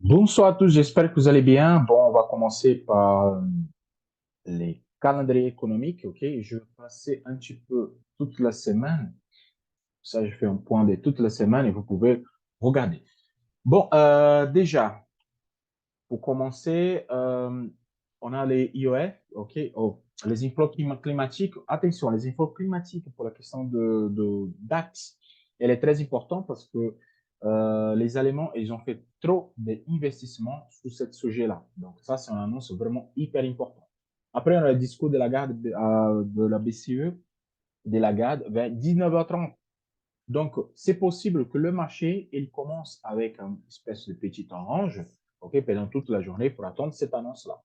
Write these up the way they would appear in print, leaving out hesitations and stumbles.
Bonsoir à tous, j'espère que vous allez bien. Bon, on va commencer par les calendriers économiques, ok? Je vais passer un petit peu toute la semaine. Ça, je fais un point de toute la semaine et vous pouvez regarder. Bon, déjà, pour commencer, on a les IOF, ok? Oh, les infos climatiques. Attention, les infos climatiques pour la question de DAX, elle est très importante parce que les Allemands, ils ont fait trop d'investissements sur ce sujet-là. Donc, ça, c'est une annonce vraiment hyper importante. Après, on a le discours de la garde de la BCE, de la garde, vers 19h30. Donc, c'est possible que le marché, il commence avec une espèce de petit orange, ok, pendant toute la journée pour attendre cette annonce-là.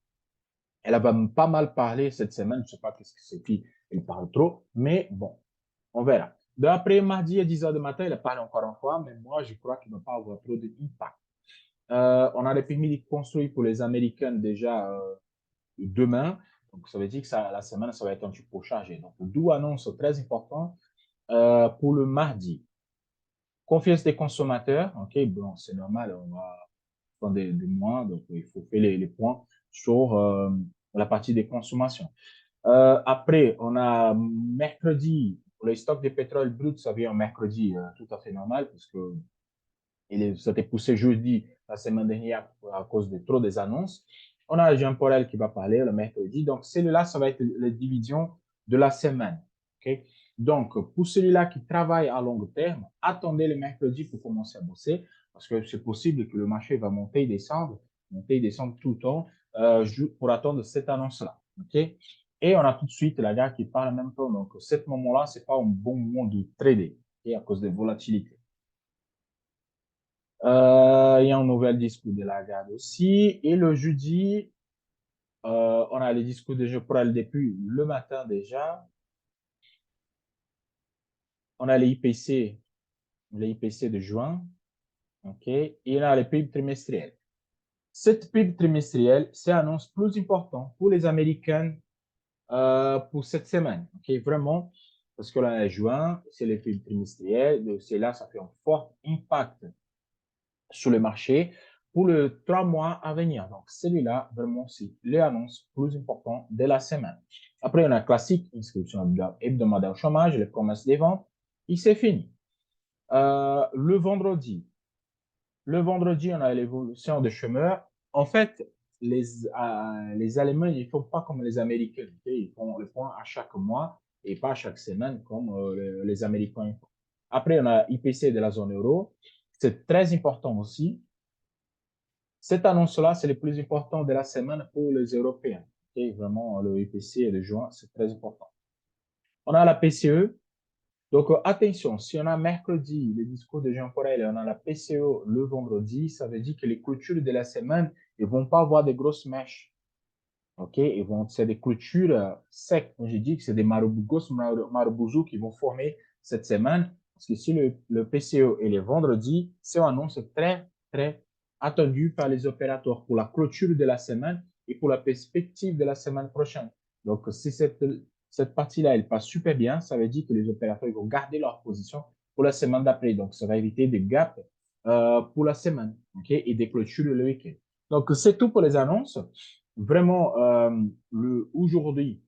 Elle va pas mal parler cette semaine, je ne sais pas qu'est-ce que c'est qui, elle parle trop, mais bon, on verra. D'après mardi à 10h du matin, elle parle encore une fois, mais moi, je crois qu'il ne va pas avoir trop d'impact. On a les permis de construire pour les Américains déjà demain, donc ça veut dire que ça, la semaine, ça va être un petit peu chargé. Donc, d'où annonce très important pour le mardi. Confiance des consommateurs, ok, bon, c'est normal, on va prendre des mois, donc il faut faire les points sur la partie des consommations. Après, on a mercredi, pour les stocks de pétrole brut, ça vient mercredi, tout à fait normal, parce que ça a été poussé jeudi la semaine dernière à cause de trop des annonces. On a Jean Paul qui va parler le mercredi. Donc, celui-là, ça va être la division de la semaine. Okay? Donc, pour celui-là qui travaille à long terme, attendez le mercredi pour commencer à bosser parce que c'est possible que le marché va monter et descendre tout le temps pour attendre cette annonce-là. Okay? Et on a tout de suite la gars qui parle en même temps. Donc, ce moment-là, c'est pas un bon moment de trader okay, à cause de volatilité. Il y a un nouvel discours de la garde aussi. Et le jeudi, on a les discours de Geoffroy depuis le matin déjà. On a les IPC de juin. OK? Et on a les PIB trimestriels. Cette PIB trimestrielle, c'est l'annonce plus importante pour les Américains pour cette semaine. OK? Vraiment, parce que là, en juin, c'est les PIB trimestriels. C'est là, ça fait un fort impact sur le marché pour les 3 mois à venir. Donc, celui-là, vraiment, c'est l'annonce plus importante de la semaine. Après, on a classique, inscription hebdomadaire au chômage, les promesses des ventes, et c'est fini. Le vendredi, on a l'évolution des chômeurs. En fait, les Allemands, ils ne font pas comme les Américains. Okay? Ils font le point à chaque mois et pas à chaque semaine comme les Américains font. Après, on a IPC de la zone euro. C'est très important aussi. Cette annonce-là, c'est le plus important de la semaine pour les Européens. Okay? Vraiment, le IPC de juin, c'est très important. On a la PCE. Donc, attention, si on a mercredi le discours de Jean Paul et on a la PCE le vendredi, ça veut dire que les clôtures de la semaine, ils vont pas avoir de grosses mèches. OK? C'est des clôtures secs. Moi, je dis que c'est des marabouts qui vont former cette semaine. Parce que si le PCE est le vendredi, c'est une annonce très, très attendue par les opérateurs pour la clôture de la semaine et pour la perspective de la semaine prochaine. Donc, si cette partie-là, elle passe super bien, ça veut dire que les opérateurs ils vont garder leur position pour la semaine d'après. Donc, ça va éviter des gaps pour la semaine, OK? Et des clôtures le week-end. Donc, c'est tout pour les annonces. Vraiment, aujourd'hui,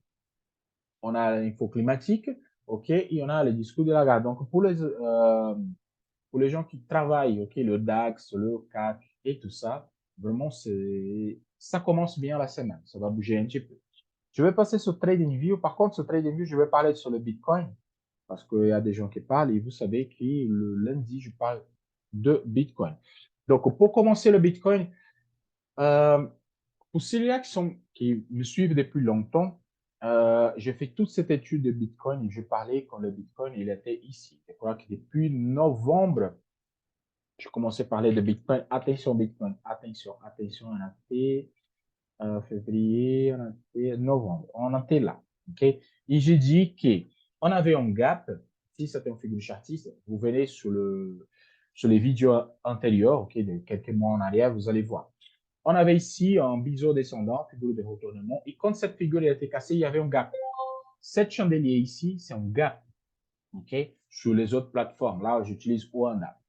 on a l'info climatique, OK, et on a le discours de la garde. Donc, pour les gens qui travaillent, OK, le DAX, le CAC et tout ça, vraiment, ça commence bien la semaine. Ça va bouger un petit peu. Je vais passer sur TradingView. Par contre, sur TradingView, je vais parler sur le Bitcoin parce qu'il y a des gens qui parlent et vous savez que le lundi, je parle de Bitcoin. Donc, pour commencer le Bitcoin, euh, pour ceux-là qui me suivent depuis longtemps, j'ai fait toute cette étude de Bitcoin et je parlais quand le Bitcoin il était ici. Je crois que depuis novembre, je commençais à parler de Bitcoin. Attention, Bitcoin, attention, attention, on a fait février, on a fait novembre, on a fait là. OK? Et j'ai dit qu'on avait un gap. Si c'est un figure chartiste, vous venez sur les vidéos antérieures, OK, de quelques mois en arrière, vous allez voir. On avait ici un biseau descendant, figure de retournement. Et quand cette figure a été cassée, il y avait un gap. Cette chandelier ici, c'est un gap. OK? Sur les autres plateformes, là, j'utilise Oanda.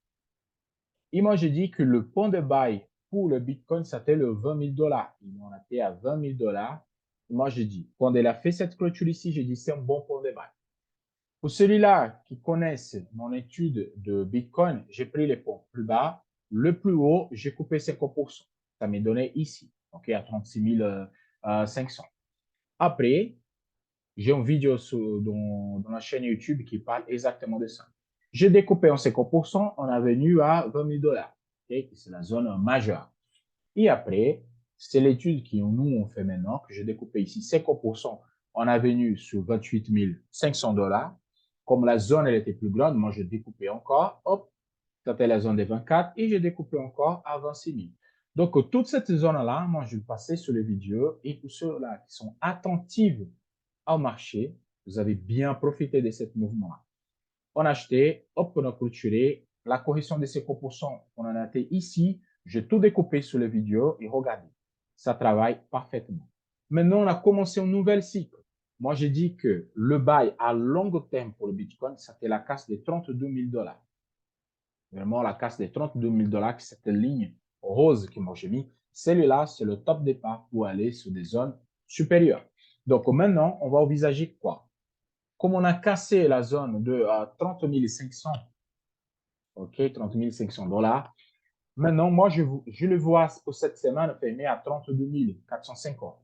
Et moi, je dis que le point de bail pour le Bitcoin, c'était le 20 000 $. Ils ont été à 20 000 $. Moi, je dis, quand elle a fait cette clôture ici, je dis, c'est un bon point de bail. Pour celui-là qui connaissent mon étude de Bitcoin, j'ai pris les points plus bas. Le plus haut, j'ai coupé 50%. Ça m'est donné ici, OK, à 36 500. Après, j'ai une vidéo dans la chaîne YouTube qui parle exactement de ça. J'ai découpé en 50%, on est venu à 20 000 $. Okay? C'est la zone majeure. Et après, c'est l'étude que nous, on fait maintenant, que j'ai découpé ici, 50%, on est venu sur 28 500 $. Comme la zone, elle était plus grande, moi, je découpais encore, hop, c'était la zone des 24 et j'ai découpé encore à 26 000. Donc, toute cette zone-là, moi, je vais passer sur les vidéos et pour ceux-là qui sont attentifs au marché, vous avez bien profité de ce mouvement-là. On a acheté, hop, on a clôturé. La correction de ces 5%, on en a été ici. J'ai tout découpé sur les vidéos et regardez, ça travaille parfaitement. Maintenant, on a commencé un nouvel cycle. Moi, j'ai dit que le bail à long terme pour le Bitcoin, c'était la casse des 32 000 $. Vraiment, la casse des 32 000 $, cette ligne rose que moi j'ai mis, celui-là, c'est le top départ pour aller sur des zones supérieures. Donc, maintenant, on va envisager quoi? Comme on a cassé la zone de 30 500, OK, 30 500 $, maintenant, moi, je le vois pour cette semaine fermé à 32 450.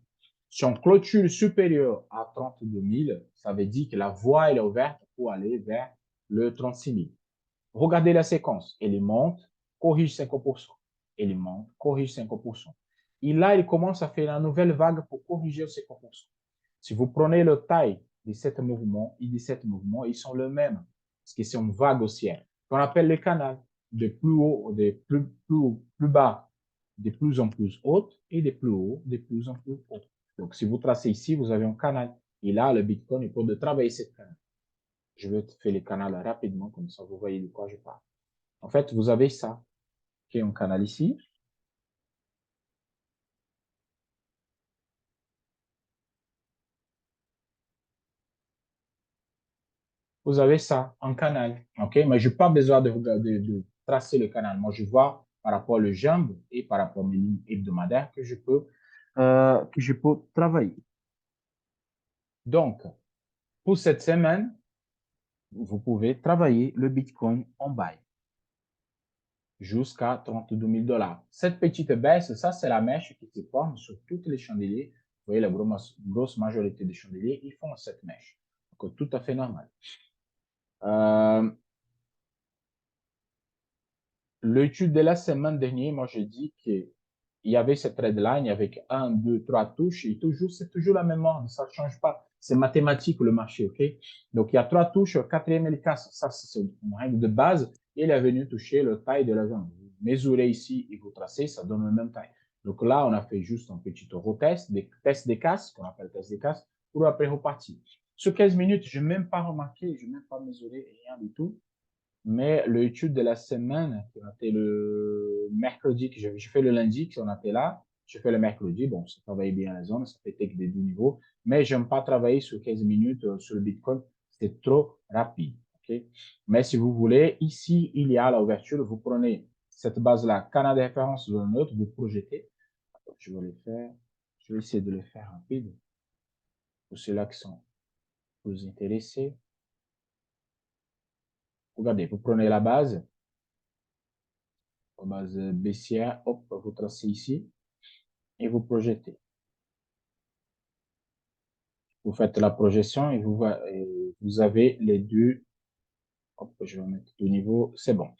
Si on clôture supérieur à 32 000, ça veut dire que la voie est ouverte pour aller vers le 36 000. Regardez la séquence. Elle monte, corrige 5%. Elle monte, corrige 5%. Et là, il commence à faire une nouvelle vague pour corriger 5%. Si vous prenez le taille de cet mouvement et de cet mouvement, ils sont les mêmes. Parce que c'est une vague haussière. Qu'on appelle le canal de plus haut, de plus bas, de plus en plus haute et de plus haut, de plus en plus haut. Donc, si vous tracez ici, vous avez un canal. Et là, le Bitcoin, il peut travailler ce canal. Je vais faire le canal rapidement, comme ça vous voyez de quoi je parle. En fait, vous avez ça, qui est un canal ici. Vous avez ça, un canal. OK? Mais je n'ai pas besoin de tracer le canal. Moi, je vois par rapport aux jambes et par rapport à mes lignes hebdomadaires que je peux travailler. Donc, pour cette semaine, vous pouvez travailler le Bitcoin en bail jusqu'à 32 000 $. Cette petite baisse, ça, c'est la mèche qui se forme sur tous les chandeliers. Vous voyez, la grosse majorité des chandeliers, ils font cette mèche. Donc, tout à fait normal. L'étude de la semaine dernière, moi, je dis qu'il y avait cette red line avec 1, 2, 3 touches et toujours, c'est toujours la même ordre, ça ne change pas. C'est mathématique le marché, OK? Donc, il y a 3 touches, quatrième elle casse. Ça, c'est une règle de base. Et il est venu toucher le taille de la jambe. Vous mesurez ici et vous tracez, ça donne la même taille. Donc là, on a fait juste un petit retest, des tests des casses, qu'on appelle test des casses, pour après repartir. Sur 15 minutes, je n'ai même pas remarqué, je n'ai même pas mesuré rien du tout. Mais l'étude de la semaine, qui a été le mercredi, que j'ai fait le lundi, qui on a été là, je fais le mercredi. Bon, ça travaille bien la zone, ça fait que des deux niveaux. Mais j'aime pas travailler sur 15 minutes sur le Bitcoin. C'est trop rapide. OK? Mais si vous voulez, ici, il y a l'ouverture. Vous prenez cette base-là, canal de référence de neutre, vous projetez. Je vais le faire. Je vais essayer de le faire rapide pour ceux-là qui sont plus intéressés. Regardez, vous prenez la base baissière, hop, vous tracez ici et vous projetez. Vous faites la projection et vous avez les deux. Hop, je vais mettre deux niveaux, c'est bon.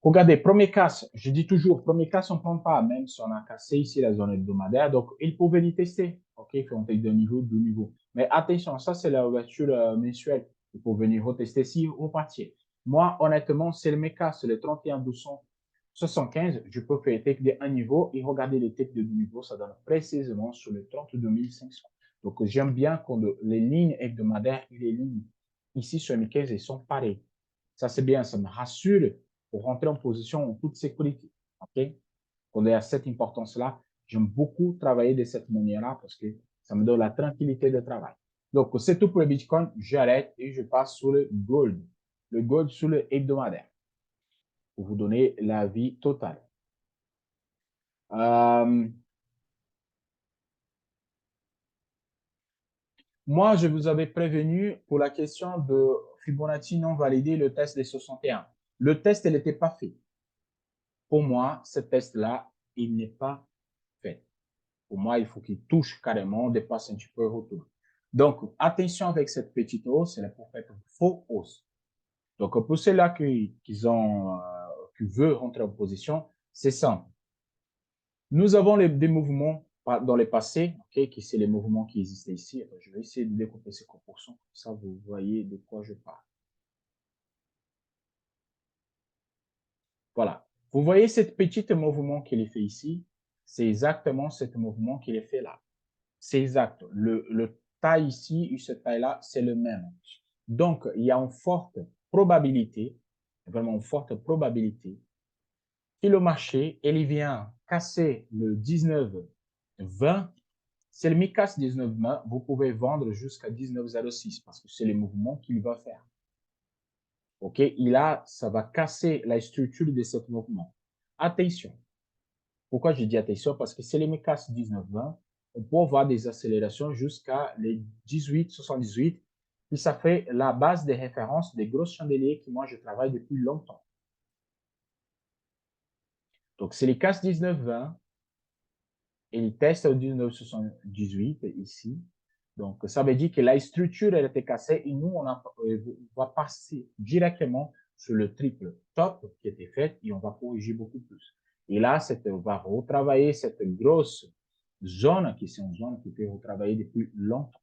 Regardez, premier casse, je dis toujours, premier casse, on ne prend pas, même si on a cassé ici la zone hebdomadaire, donc il faut venir tester. OK, il faut monter de niveau, deux niveaux. Mais attention, ça c'est la ouverture mensuelle. Il faut venir retester si repartir. Moi, honnêtement, c'est le mes casse, le 31 275, je peux faire take de un niveau et regarder les techs de deux niveaux, ça donne précisément sur le 32 500. Donc, j'aime bien quand les lignes hebdomadaires et les lignes ici sur mes 15 sont pareilles. Ça, c'est bien, ça me rassure pour rentrer en position en toute sécurité. OK? Quand il y a cette importance-là, j'aime beaucoup travailler de cette manière-là parce que ça me donne la tranquillité de travail. Donc, c'est tout pour le Bitcoin. J'arrête et je passe sur le gold. Le gold sur le hebdomadaire pour vous donner la vie totale. Moi, je vous avais prévenu pour la question de Fibonacci non validé, le test des 61. Le test, il n'était pas fait. Pour moi, ce test-là, il n'est pas fait. Pour moi, il faut qu'il touche carrément, dépasse un petit peu, retourne. Donc, attention avec cette petite hausse, elle est pour faire une fausse hausse. Donc, pour ceux-là qui veulent rentrer en position, c'est simple. Nous avons des mouvements dans le passé, okay, qui c'est les mouvements qui existaient ici. Alors, je vais essayer de découper ces proportions, comme ça vous voyez de quoi je parle. Voilà. Vous voyez cette petite mouvement qu'il est fait ici, c'est exactement ce mouvement qu'il est fait là. C'est exact. Le taille ici et cette taille-là, c'est le même. Donc, il y a une forte probabilité, vraiment une forte probabilité, que le marché, il vient casser le 19,20. Si le mi casse 19,20, vous pouvez vendre jusqu'à 19,06 parce que c'est le mouvement qu'il va faire. OK? Ça va casser la structure de ce mouvement. Attention. Pourquoi je dis attention? Parce que si le mi casse 19,20, on peut avoir des accélérations jusqu'à les 18,78. Puis ça fait la base de référence des gros chandeliers que moi je travaille depuis longtemps. Donc, si les casse 19,20, et il teste au 1978 ici. Donc, ça veut dire que la structure, elle était cassée et nous, on va passer directement sur le triple top qui était fait et on va corriger beaucoup plus. Et là, on va retravailler cette grosse zone qui c'est une zone qui peut retravailler depuis longtemps.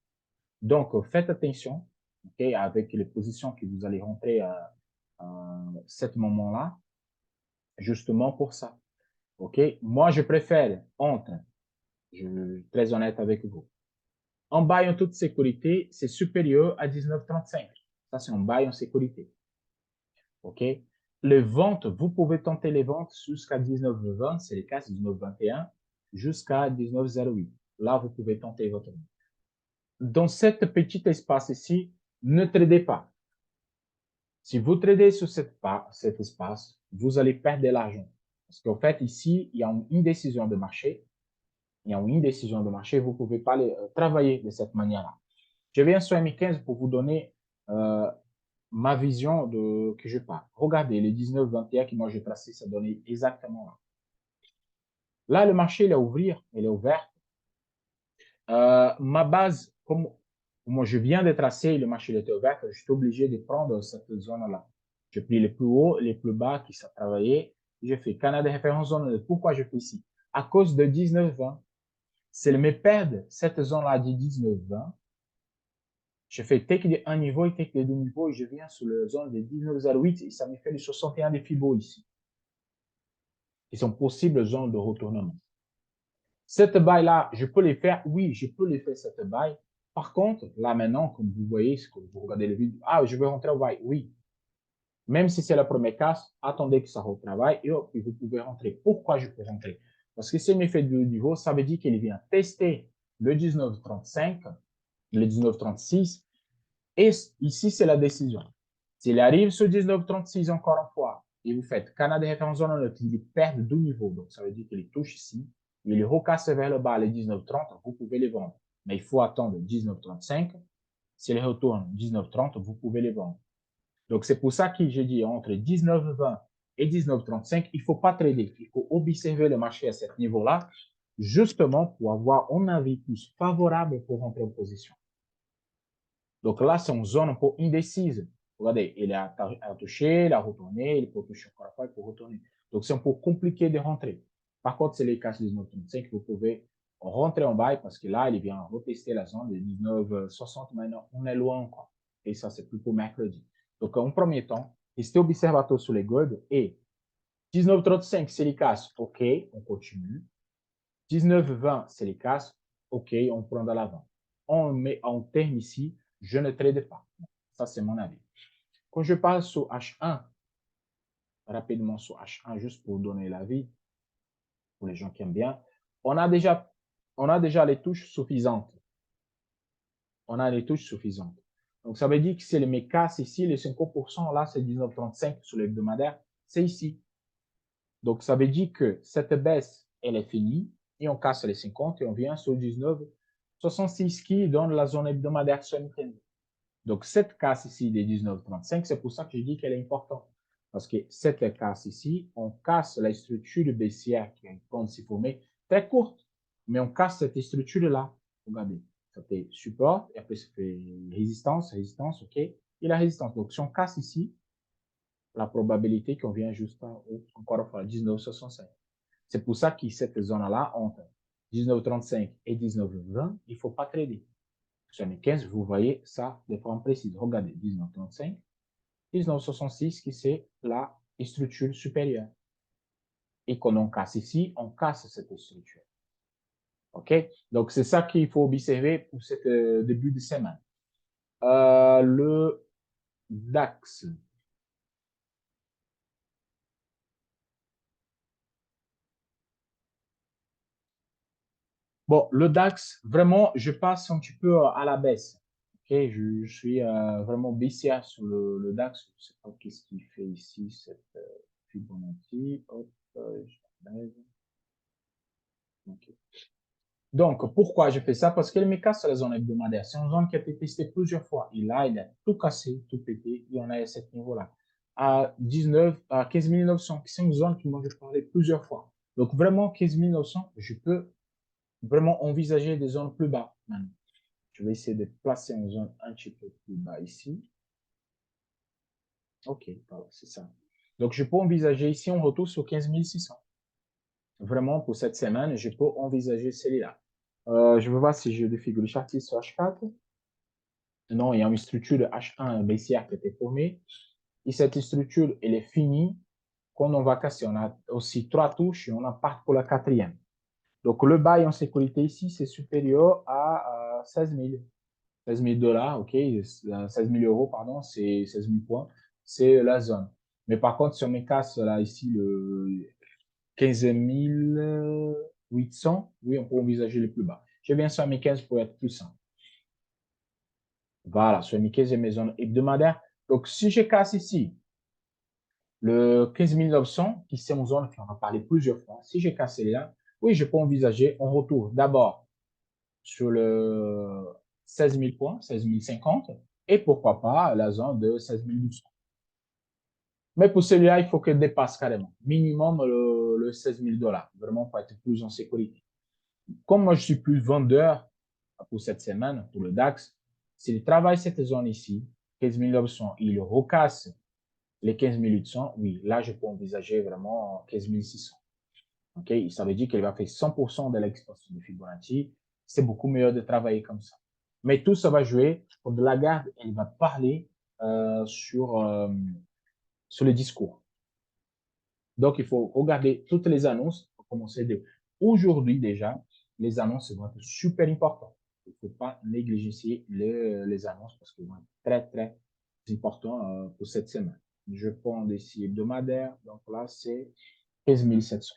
Donc, faites attention, okay, avec les positions que vous allez rentrer à ce moment-là, justement pour ça. OK? Moi, je préfère entre, je suis très honnête avec vous. En bail en toute sécurité, c'est supérieur à 19,35. Ça, c'est un bail en sécurité. OK? Les ventes, vous pouvez tenter les ventes jusqu'à 19,20, c'est le cas, 19,21, jusqu'à 19,08. Là, vous pouvez tenter votre vente. Dans cet petit espace ici, ne tradez pas. Si vous tradez sur cet espace, vous allez perdre de l'argent. Parce qu'en fait, ici, il y a une indécision de marché. Il y a une indécision de marché, vous ne pouvez pas travailler de cette manière-là. Je viens sur M15 pour vous donner ma vision que je parle. Regardez, les 19-21 que moi j'ai tracé, ça donnait exactement là. Là, le marché, il est ouvert, il est ouvert. Ma base, comme moi je viens de tracer, le marché était ouvert, je suis obligé de prendre cette zone-là. J'ai pris les plus hauts, les plus bas qui sont travaillés. J'ai fait Canada référence zone. Pourquoi je fais ici? À cause de 19-20. C'est me perdre cette zone-là de 19-20. Je fais take de 1 niveau et take de 2 niveaux et je viens sur la zone de 19,08 et ça me fait les 61 de Fibo ici. Qui sont possibles zones de retournement. Cette bail-là, je peux les faire? Oui, je peux les faire cette bail. Par contre, là maintenant, comme vous voyez, quand vous regardez les vidéos, ah, je veux rentrer au bail. Oui. Même si c'est la première casse, attendez que ça retravaille et hop, vous pouvez rentrer. Pourquoi je peux rentrer? Parce que si me fait 2 niveaux, ça veut dire qu'il vient tester le 19,35, le 19,36. Et ici, c'est la décision. S'il arrive sur 19,36 encore une fois, et vous faites Canada référence zone neutre, il perd 2 niveaux. Donc, ça veut dire qu'il touche ici. Il recasse vers le bas les 19,30, vous pouvez les vendre. Mais il faut attendre 19,35. S'il retourne 19,30, vous pouvez les vendre. Donc, c'est pour ça que j'ai dit entre 19,20 et 19,35, il ne faut pas trader. Il faut observer le marché à ce niveau-là, justement pour avoir un avis plus favorable pour rentrer en position. Donc là, c'est une zone un peu indécise. Regardez, il a touché, il a retourné, il peut toucher encore une fois, il peut retourner. Donc c'est un peu compliqué de rentrer. Par contre, c'est les cas 19,35, vous pouvez rentrer en bail parce que là, il vient retester la zone de 19,60. Maintenant, on est loin encore. Et ça, c'est plus pour mercredi. Donc, en premier temps, restez observateur sur les gold et 19,35, c'est les casse, OK, on continue. 19,20, c'est les casse, OK, on prend de l'avant. On met en terme ici, je ne trade pas. Ça, c'est mon avis. Quand je parle sur H1, rapidement sur H1, juste pour donner l'avis, pour les gens qui aiment bien, on a déjà les touches suffisantes. On a les touches suffisantes. Donc, ça veut dire que c'est les casse ici, les 50%, là, c'est 19,35 sur l'hebdomadaire, c'est ici. Donc, ça veut dire que cette baisse elle est finie, et on casse les 50 et on vient sur 19,66 qui donne la zone hebdomadaire semi-trend. Donc, cette casse ici des 19,35, c'est pour ça que je dis qu'elle est importante. Parce que cette casse ici, on casse la structure baissière qui est comme s'y formée très courte, mais on casse cette structure-là. Regardez, ça fait support, et après ça fait résistance, résistance, OK? Et la résistance. Donc, si on casse ici, la probabilité qu'on vient juste encore une fois, 19,65. C'est pour ça que cette zone-là, entre 19,35 et 19,20, il ne faut pas trader. Sur mes 15, vous voyez ça de forme précise. Regardez, 19,35, 19,66 qui c'est la structure supérieure. Et quand on casse ici, on casse cette structure. OK? Donc, c'est ça qu'il faut observer pour ce début de semaine. Le DAX. Bon, le DAX, vraiment, je passe un petit peu à la baisse. OK? Je suis vraiment baissière sur le DAX. Je ne sais pas qu'est-ce qu'il fait ici, cette Fibonacci. Hop, je baisse. OK. Donc, pourquoi je fais ça? Parce qu'elle me casse la zone hebdomadaire. C'est une zone qui a été testée plusieurs fois. Et là, il a tout cassé, tout pété. Et on est à ce niveau-là. À 15 900, c'est une zone qui m'a parlé plusieurs fois. Donc, vraiment, 15 900, je peux vraiment envisager des zones plus bas maintenant. Je vais essayer de placer une zone un petit peu plus bas ici. OK, voilà, c'est ça. Donc, je peux envisager ici, on retourne sur 15 600. Vraiment, pour cette semaine, je peux envisager celle-là. Je vais voir si j'ai des figures chartistes sur H4. Non, il y a une structure de H1 baissière qui a été formée. Et cette structure, elle est finie. Quand on va casser, on a aussi 3 touches et on en part pour la quatrième. Donc, le bail en sécurité ici, c'est supérieur à 16 000. 16 000 dollars, OK, 16 000 euros, pardon, c'est 16 000 points, c'est la zone. Mais par contre, si on me casse là, ici, le 15 800, oui, on peut envisager le plus bas. Je viens sur mes 15 pour être plus simple. Voilà, sur mes 15 et mes zones hebdomadaires. Donc, si je casse ici le 15 900, qui c'est une zone qu'on a parlé plusieurs fois, si je casse là, oui, je peux envisager un retour d'abord sur le 16 000 points, 16 050, et pourquoi pas la zone de 16 800. Mais pour celui-là, il faut qu'il dépasse carrément, minimum le 16 000 dollars, vraiment pour être plus en sécurité. Comme moi, je suis plus vendeur pour cette semaine, pour le DAX, s'il travaille cette zone ici, 15 900, il recasse les 15 800, oui, là, je peux envisager vraiment 15 600. OK? Ça veut dire qu'il va faire 100% de l'expansion de Fibonacci. C'est beaucoup mieux de travailler comme ça. Mais tout ça va jouer. Quand Lagarde, elle va parler sur le discours. Donc, il faut regarder toutes les annonces pour commencer aujourd'hui déjà. Les annonces vont être super importantes. Il ne faut pas négliger les annonces parce qu'elles vont être très, très importantes pour cette semaine. Je prends des cibles hebdomadaires. Donc là, c'est 15 700.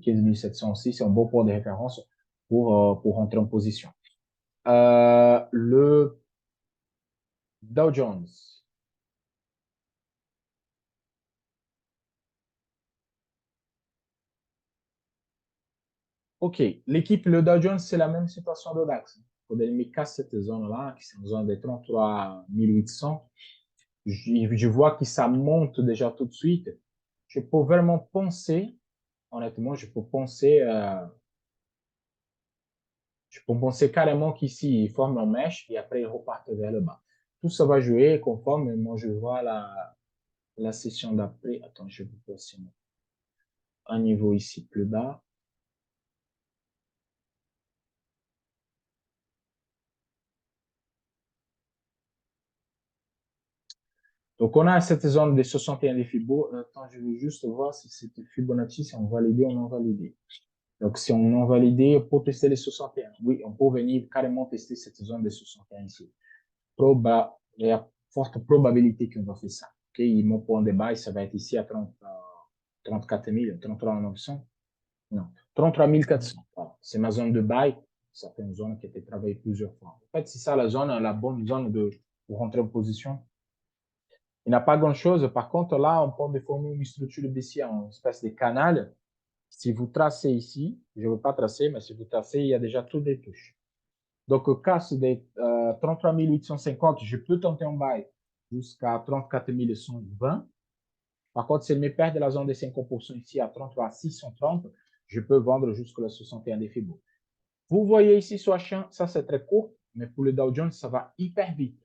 15 700 aussi, c'est un bon point de référence pour rentrer en position. Le Dow Jones. OK. L'équipe, le Dow Jones, c'est la même situation de DAX. Quand elle casse cette zone-là, qui est une zone de 33 800, je vois que ça monte déjà tout de suite. Je peux vraiment penser, honnêtement, je peux penser carrément qu'ici, il forme une mèche et après, il repart vers le bas. Tout ça va jouer conforme. Moi, je vois la session d'après. Attends, je vais vous passer un niveau ici plus bas. Donc, on a cette zone de 61 des Fibo. Attends, je vais juste voir si c'était Fibonacci, si on validé ou non validé. Donc, si on non validé, pour tester les 61. Oui, on peut venir carrément tester cette zone de 61 ici. Il y a forte probabilité qu'on va faire ça. OK, mon point de bail, ça va être ici à 34 000, 33 900. Non, 33 400. Voilà. C'est ma zone de bail. Ça fait une zone qui a été travaillée plusieurs fois. En fait, c'est ça la zone, la bonne zone pour rentrer en position. Il n'y a pas grand-chose. Par contre, là, on peut former une structure baissière, une espèce de canal. Si vous tracez ici, je ne veux pas tracer, mais si vous tracez, il y a déjà toutes les touches. Donc, au cas des 33 850, je peux tenter un bail jusqu'à 34 120. Par contre, s'il me perd de la zone des 50% ici à 33 630, je peux vendre jusqu'à 61 des Fibo. Vous voyez ici sur H1, ça c'est très court, mais pour le Dow Jones, ça va hyper vite.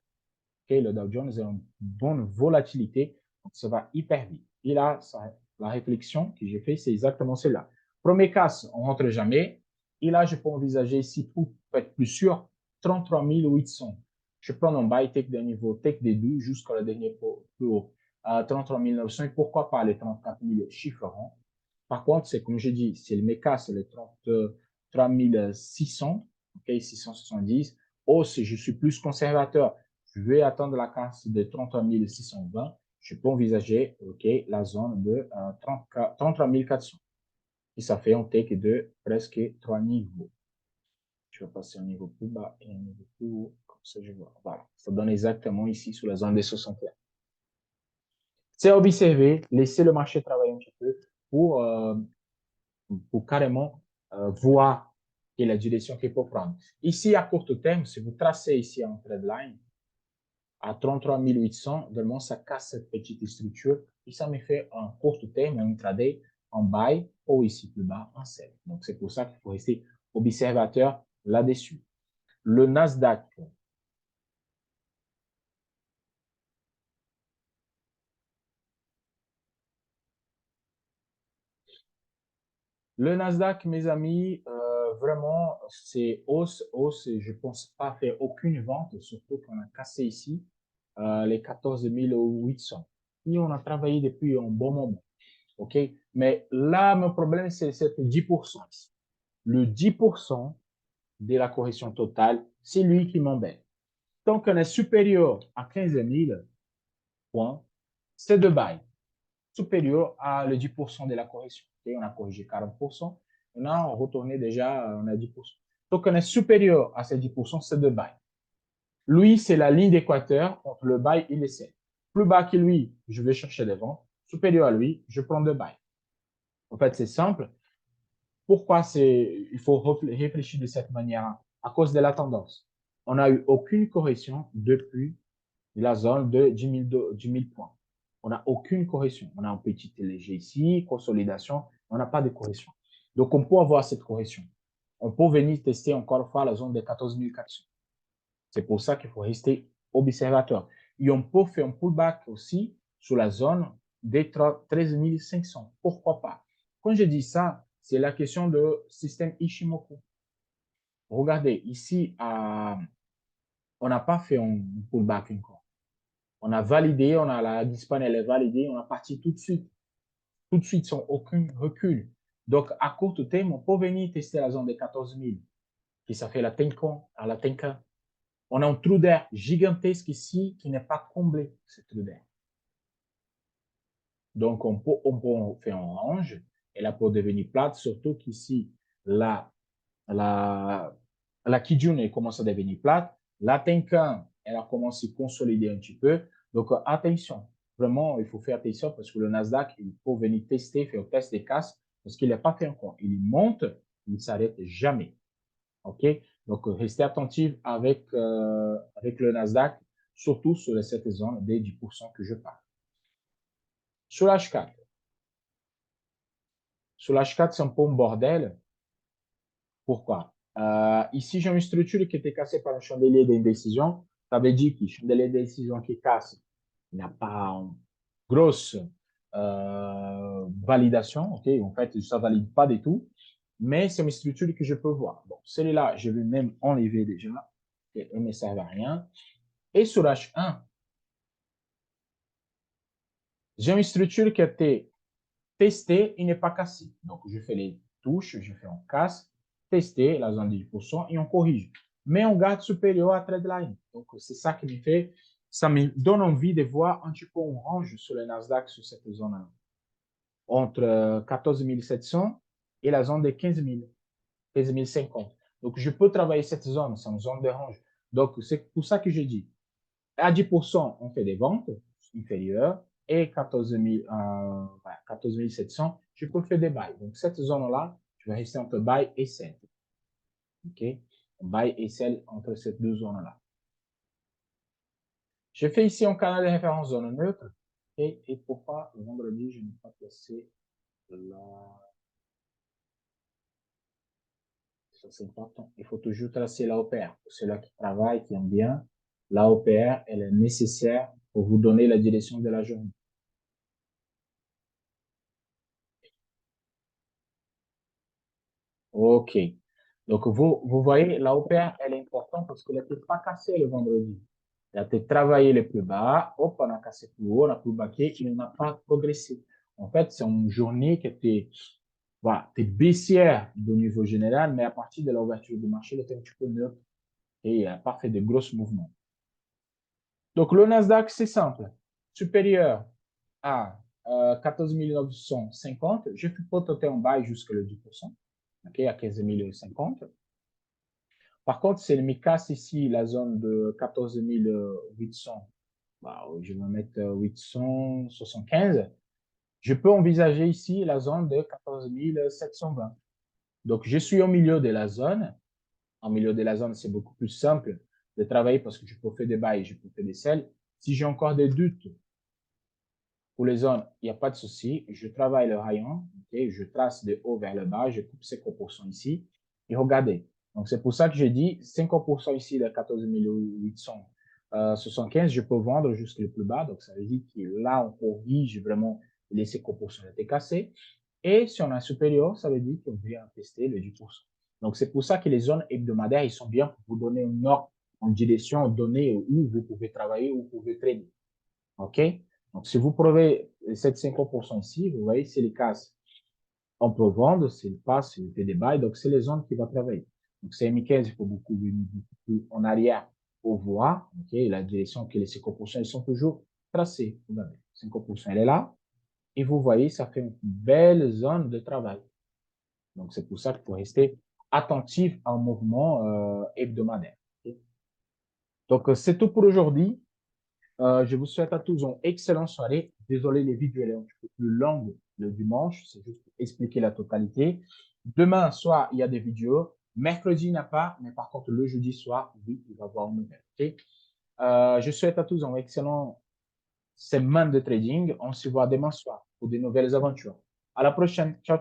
Okay, le Dow Jones a une bonne volatilité, donc ça va hyper vite. Et là, la réflexion que j'ai fait, c'est exactement celle-là. Premier cas, on ne rentre jamais. Et là, je peux envisager ici, pour être plus sûr, 33 800. Je prends un buy take d'un niveau take des 12 jusqu'à le dernier plus haut, 33 900. Et pourquoi pas les 34 000 chiffres ronds. Par contre, c'est comme je dis, c'est le MECA, c'est les 33 600, okay, 670. Oh, si je suis plus conservateur, je vais attendre la casse de 33 620, je peux envisager la zone de 33 400. Et ça fait un take de presque 3 niveaux. Je vais passer un niveau plus bas et un niveau plus haut, comme ça je vois. Voilà, ça donne exactement ici sur la zone des 61. C'est observer, laisser le marché travailler un petit peu pour carrément voir quelle est la direction qu'il faut prendre. Ici, à court terme, si vous tracez ici un trade line, à 33 800, vraiment, ça casse cette petite structure et ça me fait un court terme, un intraday, en buy ou ici plus bas, en sell. Donc, c'est pour ça qu'il faut rester observateur là-dessus. Le Nasdaq. Le Nasdaq, mes amis, vraiment, c'est hausse, hausse, et je pense pas faire aucune vente, surtout qu'on a cassé ici les 14 800. Et on a travaillé depuis un bon moment. OK? Mais là, mon problème, c'est 10%. Le 10% de la correction totale, c'est lui qui m'embête. Tant qu'on est supérieur à 15 000 points, c'est de buy. Supérieur à le 10% de la correction. Okay? On a corrigé 40%. On a retourné déjà, on a 10%. Tant qu'on est supérieur à ces 10%, c'est de buy. Lui, c'est la ligne d'équateur entre le buy et le sell. Plus bas que lui, je vais chercher des ventes. Supérieur à lui, je prends de buy. En fait, c'est simple. Pourquoi il faut réfléchir de cette manière? À cause de la tendance. On n'a eu aucune correction depuis la zone de 10 000 points. On n'a aucune correction. On a un petit léger ici, consolidation, on n'a pas de correction. Donc, on peut avoir cette correction. On peut venir tester encore une fois la zone de 14 400. C'est pour ça qu'il faut rester observateur. Et on peut faire un pullback aussi sur la zone des 13 500. Pourquoi pas? Quand je dis ça, c'est la question de système Ishimoku. Regardez, ici, on n'a pas fait un pullback encore. On a validé, on a la dispan, elle est validée, on a parti tout de suite. Tout de suite, sans aucun recul. Donc, à court terme, on peut venir tester la zone des 14 000, qui ça fait la Tenkan, à la Tenkan. On a un trou d'air gigantesque ici qui n'est pas comblé, ce trou d'air. Donc, on peut faire un range, et là, pour devenir plate, surtout qu'ici, la Kijun, elle commence à devenir plate. La Tenkan, elle a commencé à consolider un petit peu. Donc, attention. Vraiment, il faut faire attention parce que le Nasdaq, il faut venir tester, faire un test des casses parce qu'il n'a pas fait encore. Il monte, il ne s'arrête jamais. OK? Donc, restez attentif avec le Nasdaq, surtout sur cette zone des 10% que je parle. Sur l'H4. Sur l'H4, c'est un peu un bordel. Pourquoi? Ici, j'ai une structure qui était cassée par un chandelier d'indécision. Ça veut dire que le chandelier d'indécision qui casse, il n'a pas une grosse validation. Okay? En fait, ça ne valide pas du tout. Mais c'est une structure que je peux voir. Bon, celle-là, je vais même enlever déjà. Elle ne me sert à rien. Et sur H1, j'ai une structure qui a été testée et n'est pas cassée. Donc, je fais les touches, je fais un casse, tester la zone de 10% et on corrige. Mais on garde supérieur à trade line. Donc, c'est ça qui me fait, ça me donne envie de voir un petit peu un range sur le Nasdaq sur cette zone-là. Entre 14 700 et la zone de 15 000, 15 050. Donc, je peux travailler cette zone, c'est une zone de range. Donc, c'est pour ça que je dis, à 10%, on fait des ventes inférieures et 14 700, je peux faire des buys. Donc, cette zone-là, je vais rester entre buy et sell. OK? Buy et sell entre ces deux zones-là. Je fais ici un canal de référence zone neutre. Et pourquoi le vendredi, je n'ai pas placé là. Ça, c'est important. Il faut toujours tracer l'AOPR. Pour ceux-là qui travaillent, qui aiment bien, l'AOPR, elle est nécessaire pour vous donner la direction de la journée. OK. Donc, vous voyez, l'AOPR, elle est importante parce qu'elle n'était pas cassée le vendredi. Elle a été travaillée le plus bas, hop, on a cassé plus haut, on a plus baqué, et on n'a pas progressé. En fait, c'est une journée qui était, voilà, était baissière au niveau général, mais à partir de l'ouverture du marché, elle était un petit peu neutre et il n'a pas fait de gros mouvements. Donc, le Nasdaq, c'est simple. Supérieur à 14 950, je peux tenter un buy jusqu'à le 10%, okay, à 15 050. Par contre, si elle me casse ici la zone de 14 800, bah, je vais mettre 875, je peux envisager ici la zone de 14 720. Donc, je suis au milieu de la zone. En milieu de la zone, c'est beaucoup plus simple de travailler parce que je peux faire des buys, je peux faire des sells. Si j'ai encore des doutes pour les zones, il n'y a pas de souci. Je travaille le rayon, okay? Je trace de haut vers le bas, je coupe 50% ici. Et regardez. Donc, c'est pour ça que je dis 50% ici de 14 875, je peux vendre jusqu'au plus bas. Donc, ça veut dire que là, on corrige vraiment les 50% étaient cassés. Et si on est supérieur, ça veut dire qu'on vient tester le 10%. Donc, c'est pour ça que les zones hebdomadaires, ils sont bien pour vous donner une ordre en direction donnée où vous pouvez travailler, où vous pouvez trader. OK? Donc, si vous prouvez cette 50% ici, vous voyez, c'est les cases. On peut vendre, c'est le passe, c'est le fait des bails. Donc, c'est les zones qui vont travailler. Donc, c'est M15, il faut beaucoup venir beaucoup plus en arrière pour voir, OK, la direction que les 50%, ils sont toujours tracés. Regardez, 50%, elle est là. Et vous voyez, ça fait une belle zone de travail. Donc, c'est pour ça qu'il faut rester attentif à un mouvement hebdomadaire. Okay? Donc, c'est tout pour aujourd'hui. Je vous souhaite à tous une excellente soirée. Désolé, les vidéos sont un petit peu plus longues le dimanche. C'est juste pour expliquer la totalité. Demain soir, il y a des vidéos. Mercredi, il n'y a pas. Mais par contre, le jeudi soir, oui, il va y avoir une nouvelle. Okay? Je souhaite à tous une excellente semaine de trading. On se voit demain soir pour de nouvelles aventures. À la prochaine. Ciao, ciao.